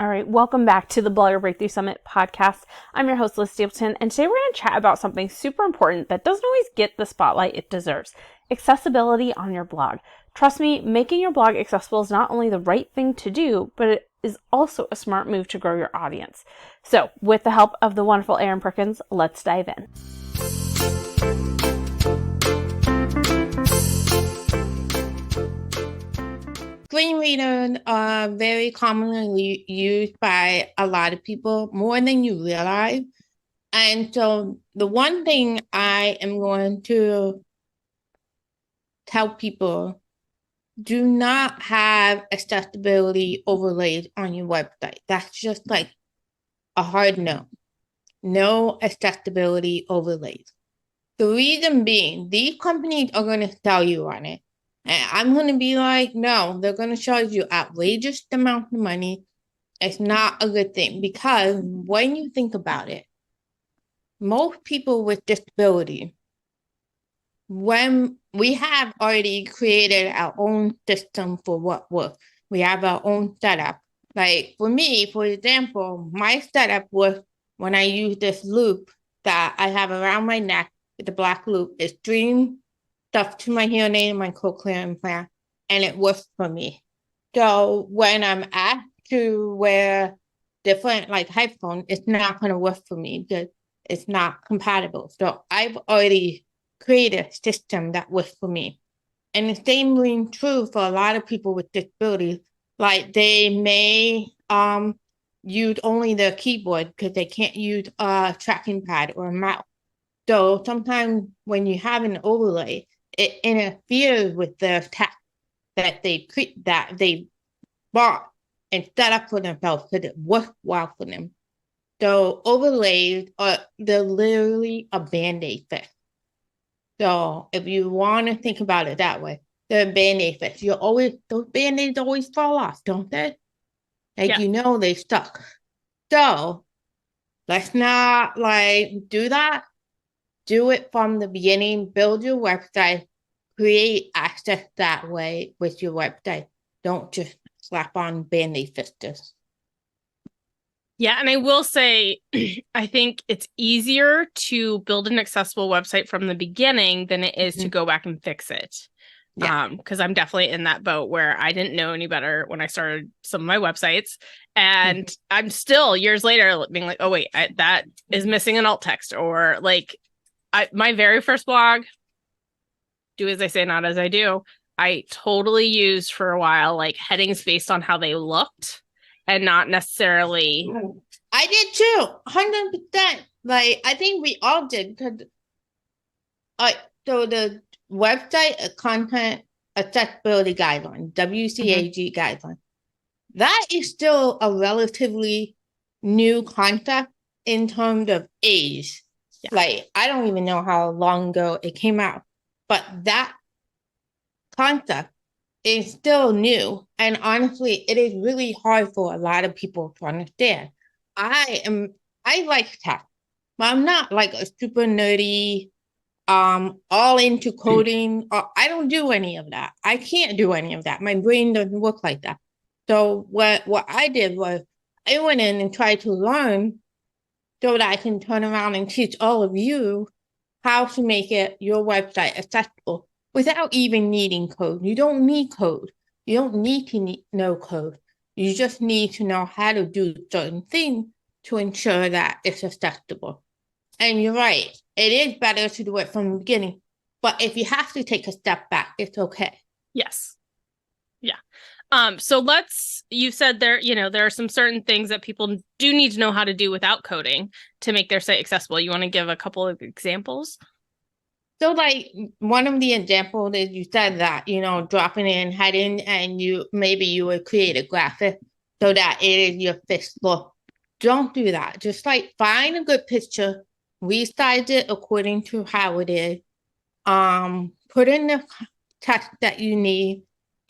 All right, welcome back to the Blogger Breakthrough Summit podcast. I'm your host, Liz Stapleton, and today we're going to chat about something super important that doesn't always get the spotlight it deserves: accessibility on your blog. Trust me, making your blog accessible is not only the right thing to do, but it is also a smart move to grow your audience. So, with the help of the wonderful Erin Perkins, let's dive in. Screen readers are very commonly used by a lot of people, more than you realize. And so the one thing I am going to tell people, do not have accessibility overlays on your website. That's just like a hard no. No accessibility overlays. The reason being, these companies are going to sell you on it. And I'm going to be like, no, they're going to charge you outrageous amounts of money. It's not a good thing because when you think about it, most people with disability, when we have already created our own system for what works, we have our own setup. Like for me, for example, my setup was when I use this loop that I have around my neck with the black loop, it streams stuff to my hearing aid and my cochlear implant, and it works for me. So when I'm asked to wear different like headphones, it's not going to work for me because it's not compatible. So I've already created a system that works for me. And the same rings true for a lot of people with disabilities. Like they may use only their keyboard because they can't use a tracking pad or a mouse. So sometimes when you have an overlay, it interferes with the text that they bought and set up for themselves because it works well for them. So overlays they're literally a band-aid fix. So if you want to think about it that way, they're a band-aid fix. Those band-aids always fall off, don't they? Like they stuck. So let's not do that. Do it from the beginning, build your website, create access that way with your website. Don't just slap on band-aid fixtures. Yeah, and I will say, I think it's easier to build an accessible website from the beginning than it is to go back and fix it. Yeah. Because I'm definitely in that boat where I didn't know any better when I started some of my websites. And I'm still years later being like, oh, wait, that is missing an alt text. Or my very first blog, do as I say, not as I do, I totally used for a while headings based on how they looked and not necessarily. I did too, 100%. I think we all did because so the website content accessibility guideline, WCAG guideline, that is still a relatively new concept in terms of age. Yeah. I don't even know how long ago it came out, but that concept is still new. And honestly, it is really hard for a lot of people to understand. I like tech, but I'm not a super nerdy, all into coding. I don't do any of that. I can't do any of that. My brain doesn't work like that. So what I did was I went in and tried to learn so that I can turn around and teach all of you how to make your website accessible without even needing code. You don't need code. You don't need to know code. You just need to know how to do certain things to ensure that it's accessible. And you're right. It is better to do it from the beginning. But if you have to take a step back, it's okay. Yes. Yeah. So you said there are some certain things that people do need to know how to do without coding to make their site accessible. You want to give a couple of examples? So one of the examples is you said that, dropping in heading and you would create a graphic so that it is your fixed look. Don't do that. Just find a good picture, resize it according to how it is. Put in the text that you need,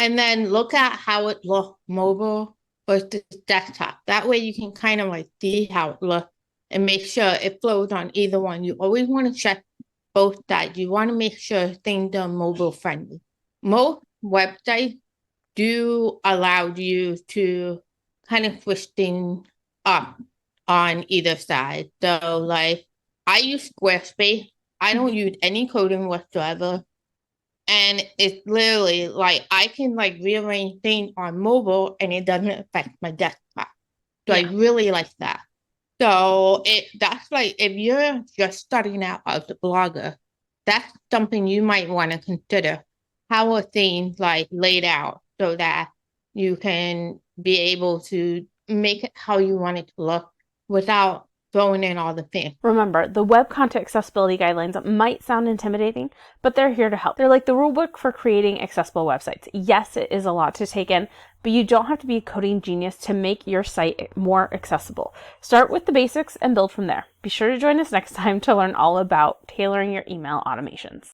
and then look at how it looks mobile versus desktop. That way you can kind of see how it looks and make sure it flows on either one. You always want to check both sides. You want to make sure things are mobile friendly. Most websites do allow you to kind of twisting up on either side. So like I use Squarespace. I don't use any coding whatsoever. And it's literally like I can like rearrange things on mobile and it doesn't affect my desktop. So I really like that. So that's like if you're just starting out as a blogger, that's something you might want to consider. How are things like laid out so that you can be able to make it how you want it to look without throwing in all the things. Remember, the web content accessibility guidelines might sound intimidating, but they're here to help. They're like the rulebook for creating accessible websites. Yes, it is a lot to take in, but you don't have to be a coding genius to make your site more accessible. Start with the basics and build from there. Be sure to join us next time to learn all about tailoring your email automations.